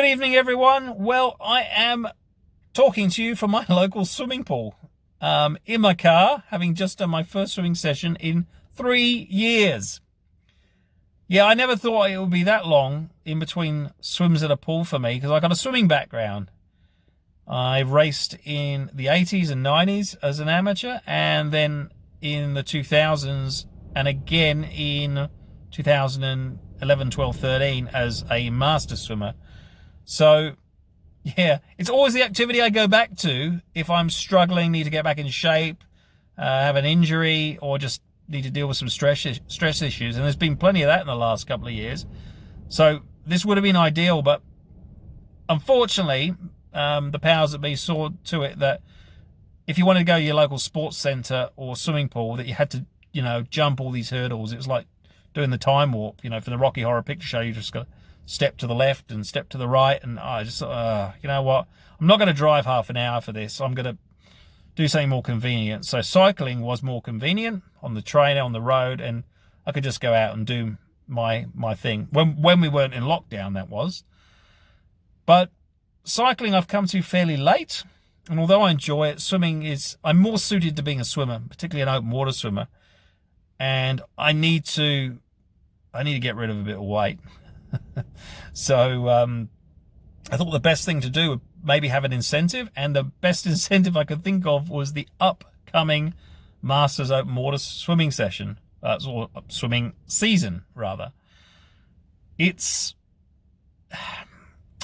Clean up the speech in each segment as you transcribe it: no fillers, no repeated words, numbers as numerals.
evening, everyone. Well, I am talking to you from my local swimming pool. In my car, having just done my first swimming session in 3 years. Yeah, I never thought it would be that long in between swims at a pool for me because I got a swimming background. I raced in the 80s and 90s as an amateur, and then in the 2000s, and again in 2011, 12, 13 as a master swimmer. So, yeah, it's always the activity I go back to if I'm struggling, need to get back in shape, have an injury, or just need to deal with some stress issues. And there's been plenty of that in the last couple of years. So this would have been ideal, but unfortunately, the powers that be saw to it that if you wanted to go to your local sports centre or swimming pool, that you had to, jump all these hurdles. It was like doing the time warp, for the Rocky Horror Picture Show. You just got to step to the left and step to the right. And I just thought, you know what? I'm not going to drive half an hour for this. I'm going to do something more convenient. So cycling was more convenient on the trainer, on the road, and I could just go out and do my thing. When we weren't in lockdown, that was. But cycling I've come to fairly late. And although I enjoy it, I'm more suited to being a swimmer, particularly an open water swimmer. And I need to get rid of a bit of weight. So I thought the best thing to do would maybe have an incentive, and the best incentive I could think of was the upcoming Masters Open Water swimming session, or swimming season, rather. I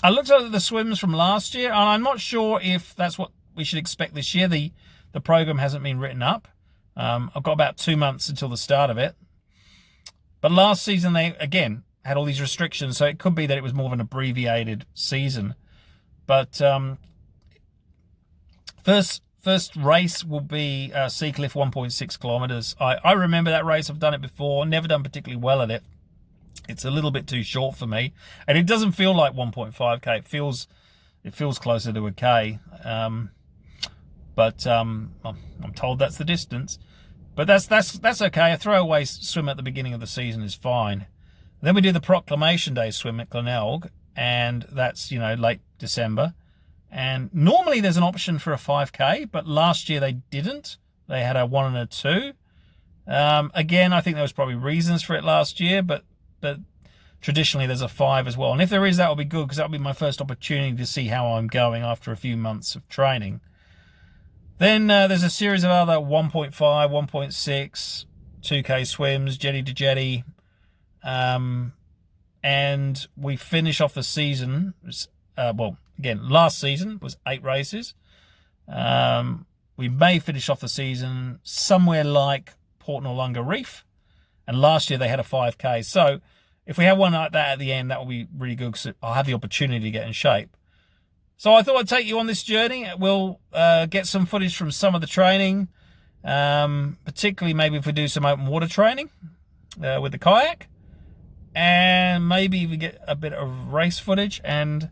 looked at the swims from last year, and I'm not sure if that's what we should expect this year. The program hasn't been written up. I've got about 2 months until the start of it. But last season, they, again, had all these restrictions, so it could be that it was more of an abbreviated season. But first race will be Seacliff 1.6 kilometres. I remember that race. I've done it before. Never done particularly well at it. It's a little bit too short for me, and it doesn't feel like 1.5k. It feels closer to a k. But I'm told that's the distance. But that's okay. A throwaway swim at the beginning of the season is fine. Then we do the Proclamation Day swim at Glenelg, and that's, late December. And normally there's an option for a 5k, but last year they didn't. They had a 1 and a 2. Again, I think there was probably reasons for it last year, but traditionally there's a 5 as well. And if there is, that will be good, because that will be my first opportunity to see how I'm going after a few months of training. Then there's a series of other 1.5, 1.6, 2k swims, jetty to jetty. And we finish off the season, last season was 8 races. We may finish off the season somewhere like Port Noarlunga Reef, and last year they had a 5k. So if we have one like that at the end, that will be really good, because I'll have the opportunity to get in shape. So I thought I'd take you on this journey. We'll get some footage from some of the training, particularly maybe if we do some open water training with the kayak. And maybe even get a bit of race footage, and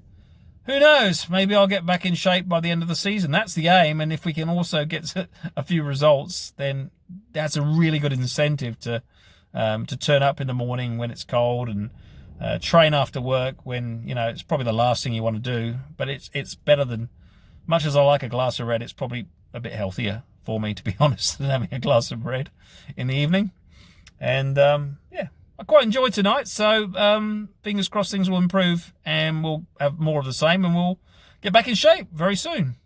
who knows, maybe I'll get back in shape by the end of the season. That's the aim, and if we can also get a few results, then that's a really good incentive to turn up in the morning when it's cold, and train after work when, it's probably the last thing you want to do, but it's better than, much as I like a glass of red, it's probably a bit healthier for me, to be honest, than having a glass of red in the evening. And yeah, I quite enjoyed tonight, so fingers crossed things will improve and we'll have more of the same, and we'll get back in shape very soon.